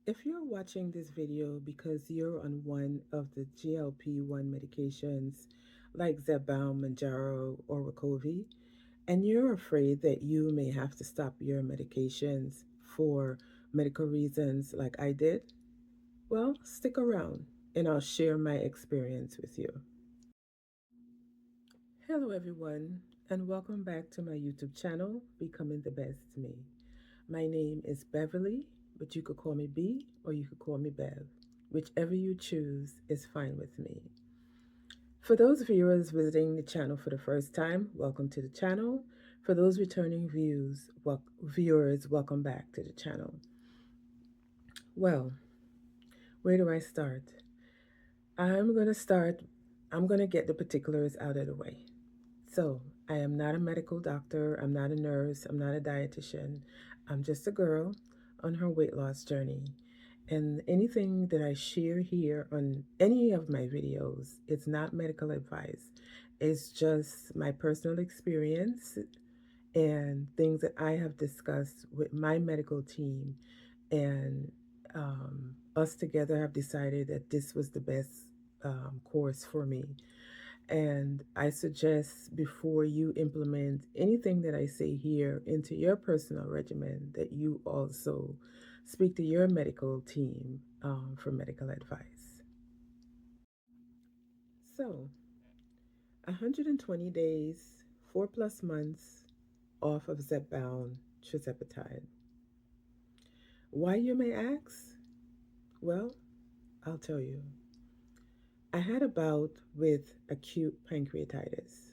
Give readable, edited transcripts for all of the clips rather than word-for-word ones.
If you're watching this video because you're on one of the GLP-1 medications like Zepbound, Mounjaro, or Wegovy, and you're afraid that you may have to stop your medications for medical reasons like I did, well, stick around and I'll share my experience with you. Hello, everyone, and welcome back to my YouTube channel, Becoming the Best Me. My name is Beverly, but you could call me B or you could call me Bev. Whichever you choose is fine with me. For those viewers visiting the channel for the first time, welcome to the channel. For those returning viewers, welcome back to the channel. Well, where do I start? I'm going to start, I'm going to get the particulars out of the way. So, I am not a medical doctor, I'm not a nurse, I'm not a dietitian. I'm just a girl on her weight loss journey. And anything that I share here on any of my videos, it's not medical advice. It's just my personal experience and things that I have discussed with my medical team. And us together have decided that this was the best course for me. And I suggest before you implement anything that I say here into your personal regimen, that you also speak to your medical team for medical advice. So, 120 days, 4+ months off of Zepbound, Tirzepatide. Why, you may ask? Well, I'll tell you. I had a bout with acute pancreatitis.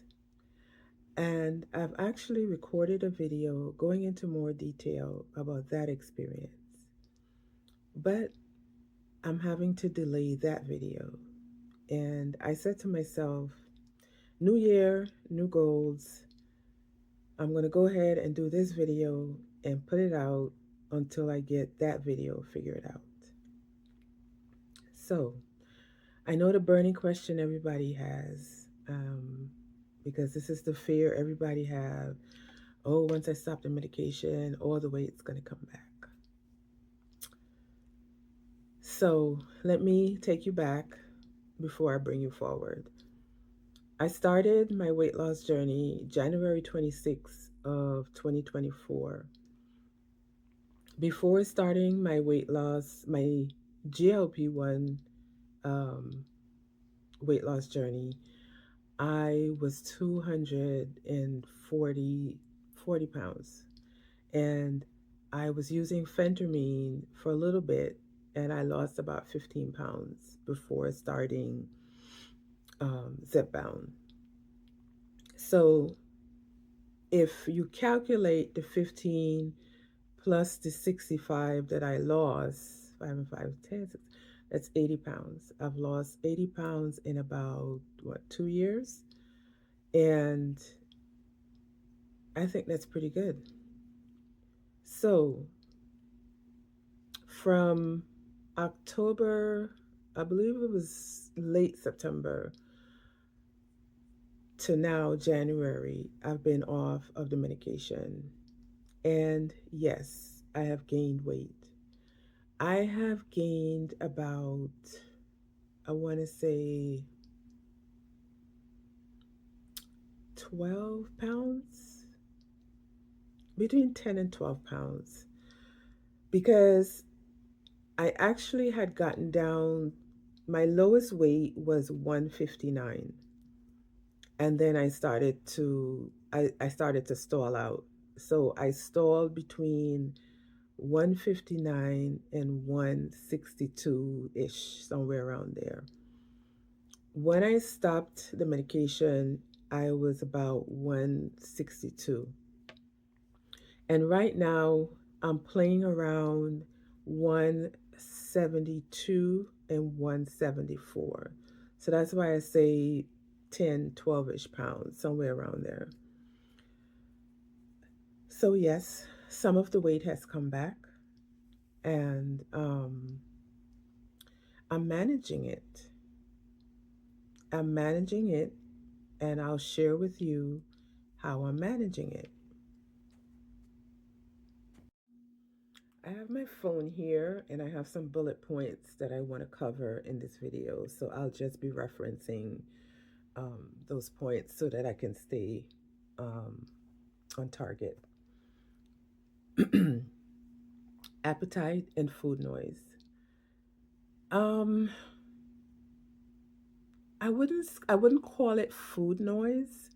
And I've actually recorded a video going into more detail about that experience. But I'm having to delay that video. And I said to myself, new year, new goals. I'm going to go ahead and do this video and put it out until I get that video figured out. So, I know the burning question everybody has, because this is the fear everybody have. Oh, once I stop the medication, all the weight's going to come back. So let me take you back before I bring you forward. I started my weight loss journey January 26th of 2024. Before starting my weight loss, my GLP-1 um, weight loss journey, I was 240 pounds. And I was using phentermine for a little bit, and I lost about 15 pounds before starting Zepbound. So if you calculate the 15 plus the 65 that I lost, 5 and 5, 10, that's 80 pounds. I've lost 80 pounds in about, 2 years? And I think that's pretty good. So from October, I believe it was late September, to now January, I've been off of the medication. And yes, I have gained weight. I have gained about, I want to say, 12 pounds, between 10 and 12 pounds, because I actually had gotten down, my lowest weight was 159. And then I started to stall out. So I stalled between 159 and 162-ish, somewhere around there. When I stopped the medication, I was about 162. And right now, I'm playing around 172 and 174. So that's why I say 10, 12-ish pounds, somewhere around there. So yes, some of the weight has come back, and I'm managing it. I'm managing it, and I'll share with you how I'm managing it. I have my phone here and I have some bullet points that I want to cover in this video. So I'll just be referencing those points so that I can stay um, on target. Appetite and food noise. Um, I wouldn't call it food noise,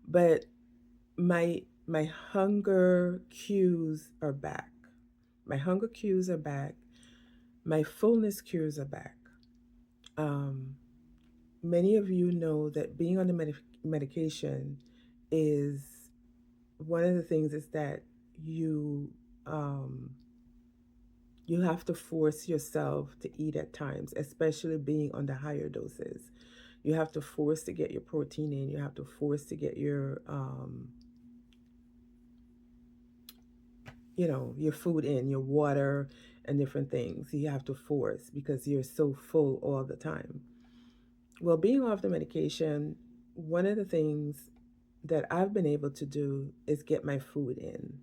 but my hunger cues are back. My hunger cues are back. My fullness cues are back. Um, Many of you know that being on the medication is one of the things is that you um, you have to force yourself to eat at times, especially being on the higher doses. You have to force to get your protein in. You have to force to get your your food in, your water and different things. You have to force because you're so full all the time. Well, being off the medication, one of the things that I've been able to do is get my food in.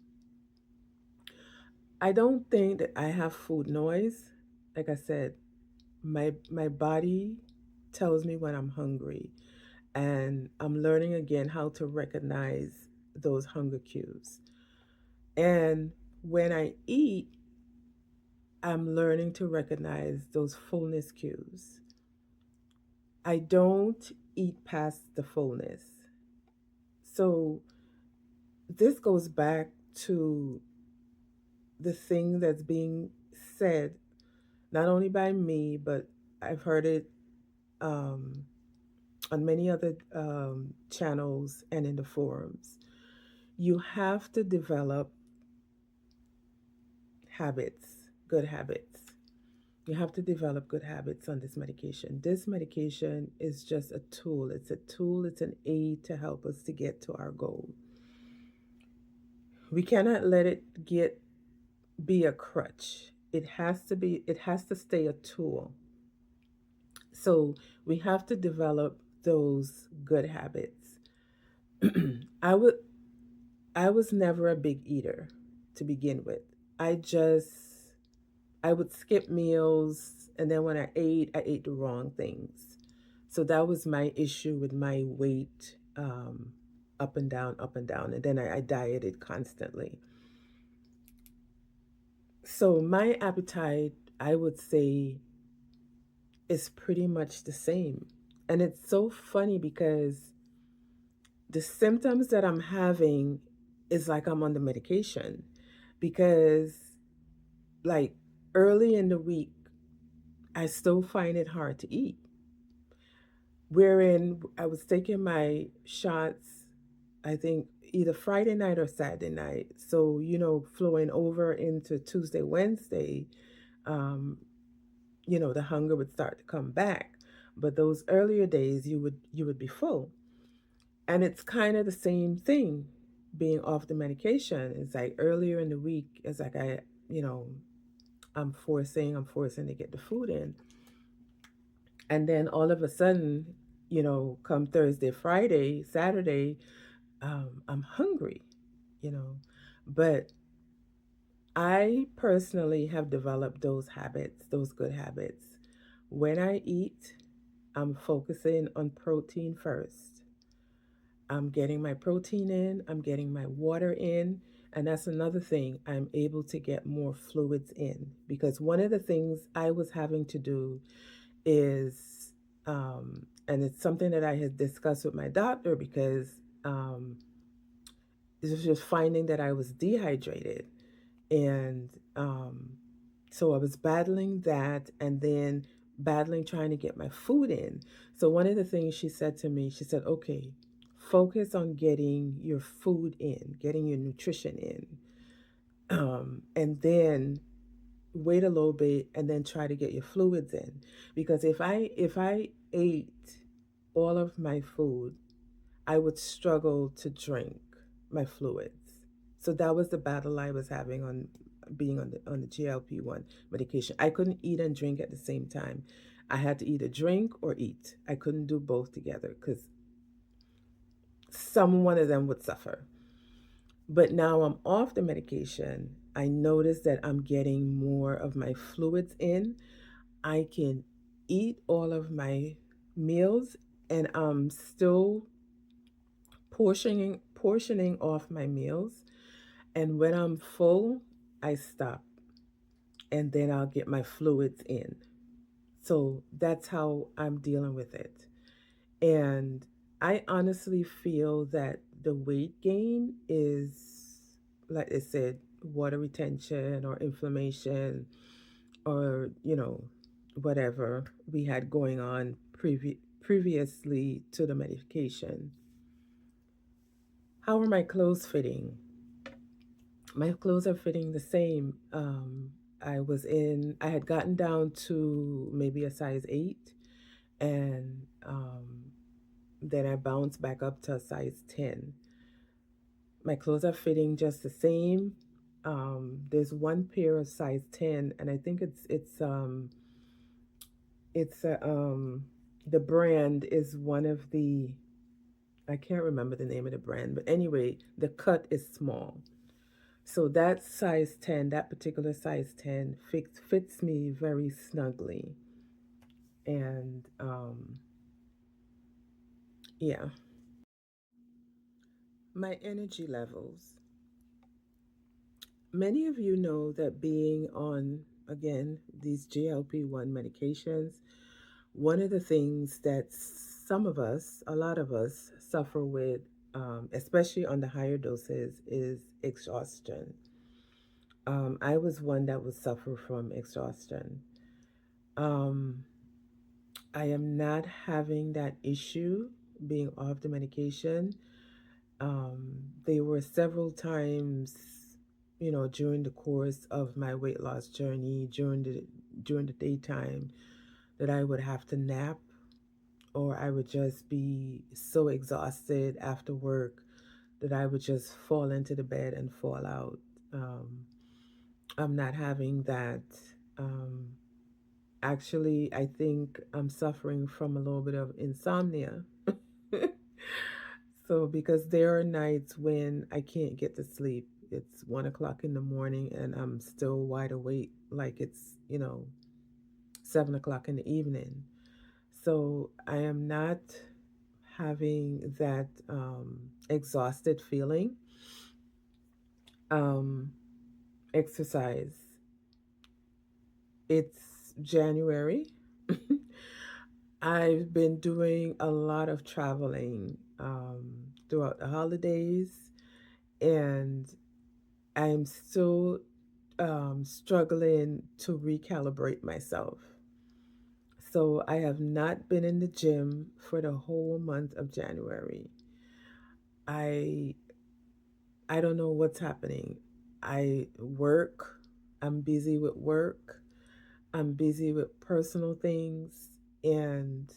I don't think that I have food noise. Like I said, my body tells me when I'm hungry, and I'm learning again how to recognize those hunger cues. And when I eat, I'm learning to recognize those fullness cues. I don't eat past the fullness. So this goes back to the thing that's being said, not only by me, but I've heard it um, on many other channels and in the forums. You have to develop habits, good habits. You have to develop good habits on this medication. This medication is just a tool. It's a tool, it's an aid to help us to get to our goal. We cannot let it be a crutch. It has to stay a tool. So we have to develop those good habits. I would I was never a big eater to begin with. I just I would skip meals, and then when I ate the wrong things. So that was my issue with my weight, up and down, and then I dieted constantly. So my appetite, I would say, is pretty much the same. And it's so funny because the symptoms that I'm having is like I'm on the medication because like early in the week I still find it hard to eat. Wherein I was taking my shots, I think either Friday night or Saturday night. So, flowing over into Tuesday, Wednesday, um, the hunger would start to come back. But those earlier days you would be full. And it's kind of the same thing being off the medication. It's like earlier in the week, it's like you know, I'm forcing to get the food in. And then all of a sudden, come Thursday, Friday, Saturday, I'm hungry, you know. But I personally have developed those habits, those good habits. When I eat, I'm focusing on protein first. I'm getting my protein in, I'm getting my water in, and that's another thing. I'm able to get more fluids in because one of the things I was having to do is, and it's something that I had discussed with my doctor because um, it was just finding that I was dehydrated. And so I was battling that and then battling trying to get my food in. So one of the things she said to me, she said, okay, focus on getting your food in, getting your nutrition in. And then wait a little bit and then try to get your fluids in. Because if I ate all of my food, I would struggle to drink my fluids. So that was the battle I was having on being on the GLP-1 medication. I couldn't eat and drink at the same time. I had to either drink or eat. I couldn't do both together because some one of them would suffer. But now I'm off the medication. I notice that I'm getting more of my fluids in. I can eat all of my meals, and I'm still portioning off my meals. And when I'm full, I stop, and then I'll get my fluids in. So that's how I'm dealing with it. And I honestly feel that the weight gain is, like I said, water retention or inflammation, or, whatever we had going on previously to the medication. How are my clothes fitting? My clothes are fitting the same. I had gotten down to maybe a size 8, and then I bounced back up to a size 10. My clothes are fitting just the same. There's one pair of size 10, and I think it's a the brand is one of the, I can't remember the name of the brand, but anyway, the cut is small. So that size 10, that particular size 10 fits me very snugly. And yeah, my energy levels. Many of you know that being on, again, these GLP-1 medications, one of the things that some of us, a lot of us, suffer with, especially on the higher doses, is exhaustion. I was one that would suffer from exhaustion. Um, I am not having that issue being off the medication. There were several times, during the course of my weight loss journey, during the daytime, that I would have to nap, or I would just be so exhausted after work that I would just fall into the bed and fall out. Um, I'm not having that. Um, Actually, I think I'm suffering from a little bit of insomnia. So, because there are nights when I can't get to sleep, it's 1 o'clock in the morning and I'm still wide awake, like it's, 7 o'clock in the evening. So, I am not having that exhausted feeling. Um, Exercise. It's January. I've been doing a lot of traveling throughout the holidays, and I'm still struggling to recalibrate myself. So I have not been in the gym for the whole month of January. I I don't know what's happening. I work. I'm busy with work. I'm busy with personal things, and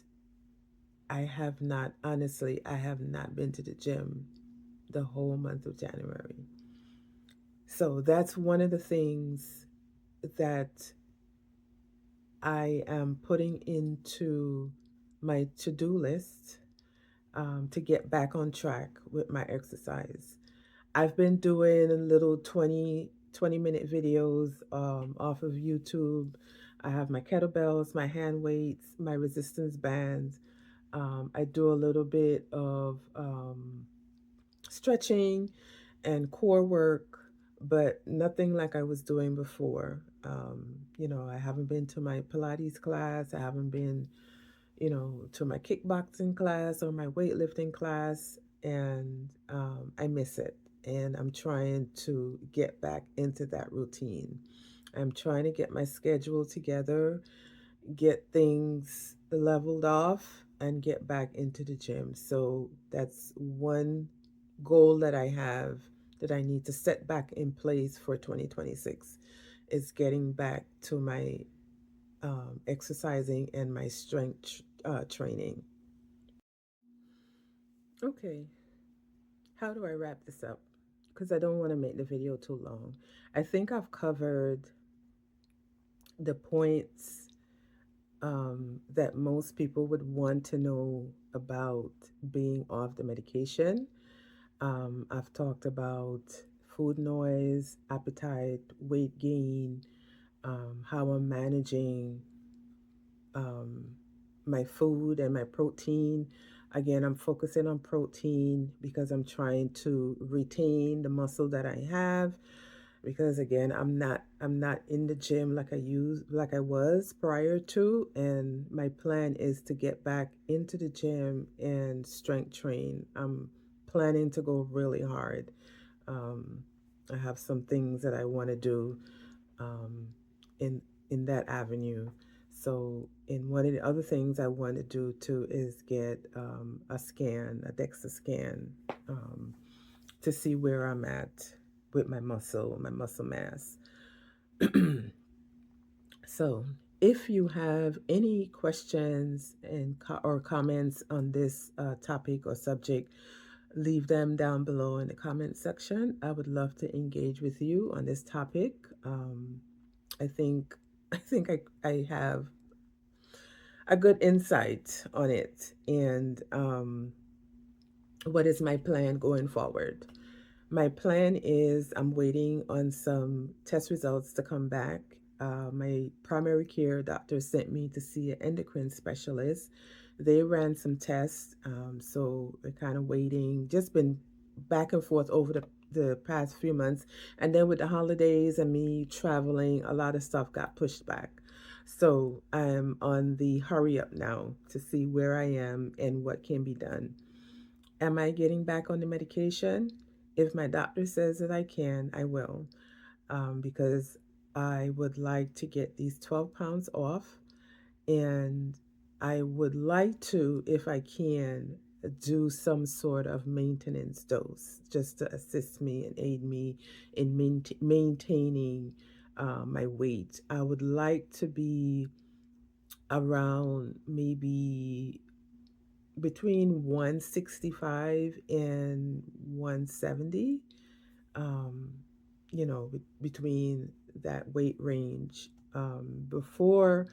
I have not been to the gym the whole month of January. So that's one of the things that I am putting into my to do list, to get back on track with my exercise. I've been doing a little 20 minute videos off of YouTube. I have my kettlebells, my hand weights, my resistance bands. I do a little bit of stretching and core work, but nothing like I was doing before. I haven't been to my Pilates class. I haven't been, to my kickboxing class or my weightlifting class, and I miss it. And I'm trying to get back into that routine. I'm trying to get my schedule together, get things leveled off, and get back into the gym. So that's one goal that I have, that I need to set back in place for 2026, is getting back to my exercising and my strength training. Okay, how do I wrap this up? Because I don't want to make the video too long. I think I've covered the points that most people would want to know about being off the medication. I've talked about food noise, appetite, weight gain, how I'm managing um, my food and my protein. Again, I'm focusing on protein because I'm trying to retain the muscle that I have. Because again, I'm not in the gym like I was prior to, and my plan is to get back into the gym and strength train. I'm planning to go really hard. Um, I have some things that I want to do um, in in that avenue. So, and one of the other things I want to do too is get a scan, a DEXA scan, um, to see where I'm at with my muscle mass. So, if you have any questions or comments on this topic or subject, leave them down below in the comment section. I would love to engage with you on this topic. I think I have a good insight on it, and what is my plan going forward. My plan is I'm waiting on some test results to come back. My primary care doctor sent me to see an endocrine specialist. They ran some tests, so we're kind of waiting. Just been back and forth over the past few months. And then with the holidays and me traveling, a lot of stuff got pushed back. So I'm on the hurry up now to see where I am and what can be done. Am I getting back on the medication? If my doctor says that I can, I will, because I would like to get these 12 pounds off. And I would like to, if I can, do some sort of maintenance dose just to assist me and aid me in maintaining my weight. I would like to be around maybe between 165 and 170, um, between that weight range. Before,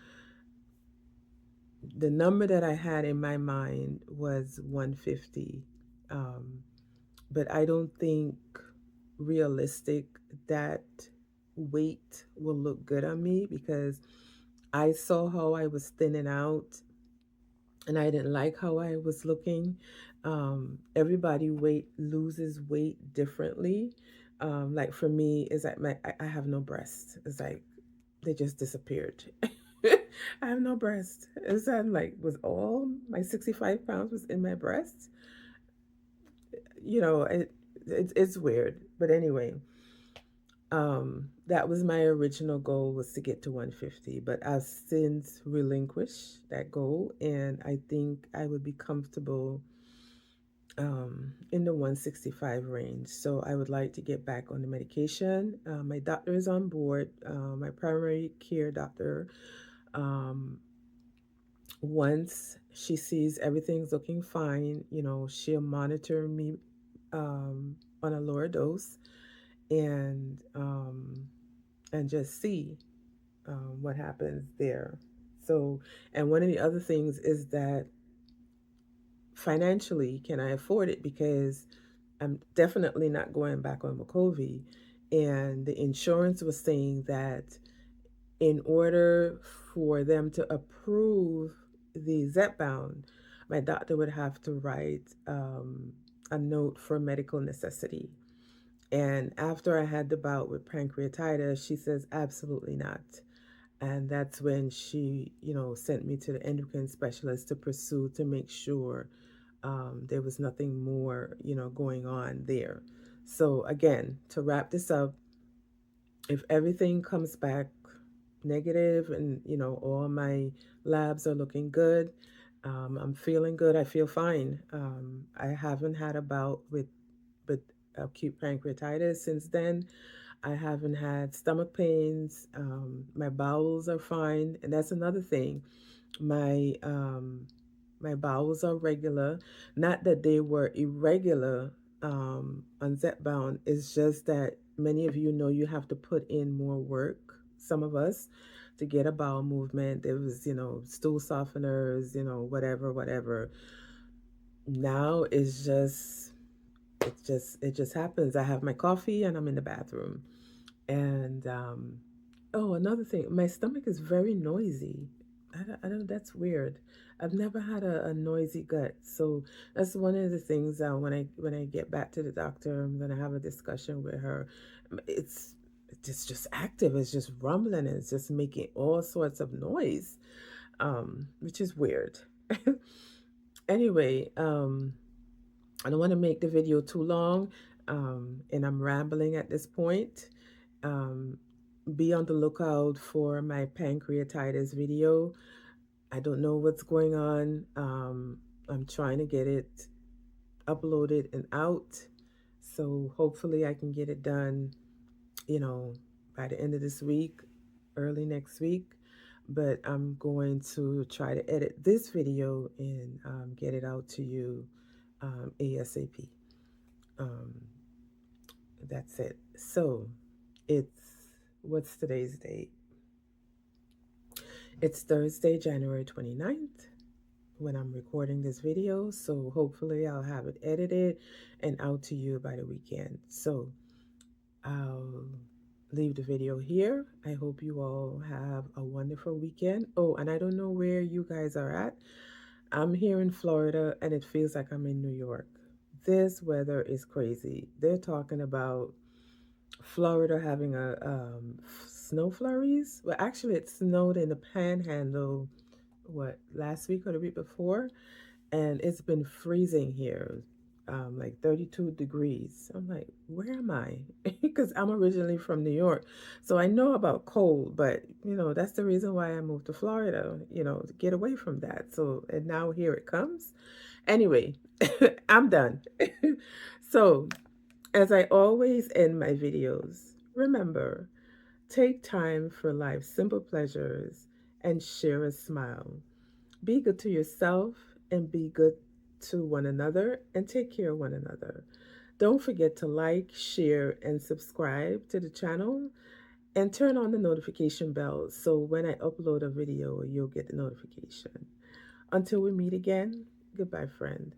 the number that I had in my mind was 150, um, but I don't think realistic that weight will look good on me because I saw how I was thinning out and I didn't like how I was looking. Everybody weight loses weight differently. Like for me, is that I have no breasts. It's like they just disappeared. I have no breast. It's that like was all my 65 pounds was in my breast. It's weird, but anyway, that was my original goal was to get to 150, but I've since relinquished that goal, and I think I would be comfortable in the 165 range. So I would like to get back on the medication. My doctor is on board. My primary care doctor. Um, Once she sees everything's looking fine, she'll monitor me on a lower dose and just see what happens there. So, and one of the other things is that financially, can I afford it? Because I'm definitely not going back on Macovi. And the insurance was saying that in order for them to approve the Zepbound, my doctor would have to write a note for medical necessity. And after I had the bout with pancreatitis, she says, absolutely not. And that's when she, sent me to the endocrine specialist to pursue to make sure there was nothing more, going on there. So again, to wrap this up, if everything comes back negative and all my labs are looking good, I'm feeling good. I feel fine. I haven't had a bout with acute pancreatitis since then. I haven't had stomach pains. My bowels are fine, and that's another thing. My my bowels are regular. Not that they were irregular on Zepbound. It's just that many of you know you have to put in more work. Some of us to get a bowel movement. There was stool softeners, whatever. Now it's just it just happens. I have my coffee and I'm in the bathroom. And oh, another thing, my stomach is very noisy. I don't, that's weird. I've never had a noisy gut, so that's one of the things. When I get back to the doctor, I'm gonna have a discussion with her. It's it's just active. It's just rumbling. And it's just making all sorts of noise, which is weird. Anyway, I don't want to make the video too long, and I'm rambling at this point. Um, be on the lookout for my pancreatitis video. I don't know what's going on. I'm trying to get it uploaded and out. So hopefully I can get it done, you know, by the end of this week, early next week. But I'm going to try to edit this video and get it out to you ASAP. Um, that's it. So it's, what's today's date? It's Thursday, January 29th when I'm recording this video. So hopefully I'll have it edited and out to you by the weekend. So I'll leave the video here. I hope you all have a wonderful weekend. Oh, and I don't know where you guys are at. I'm here in Florida and it feels like I'm in New York. This weather is crazy. They're talking about Florida having a snow flurries. Well, actually, it snowed in the Panhandle. What, last week or the week before, and it's been freezing here, like 32 degrees. I'm like, where am I? Because I'm originally from New York, so I know about cold. But that's the reason why I moved to Florida. To get away from that. So, and now here it comes. Anyway, I'm done. So, as I always end my videos, remember, take time for life's simple pleasures and share a smile. Be good to yourself and be good to one another and take care of one another. Don't forget to like, share, and subscribe to the channel and turn on the notification bell so when I upload a video, you'll get the notification. Until we meet again, goodbye, friend.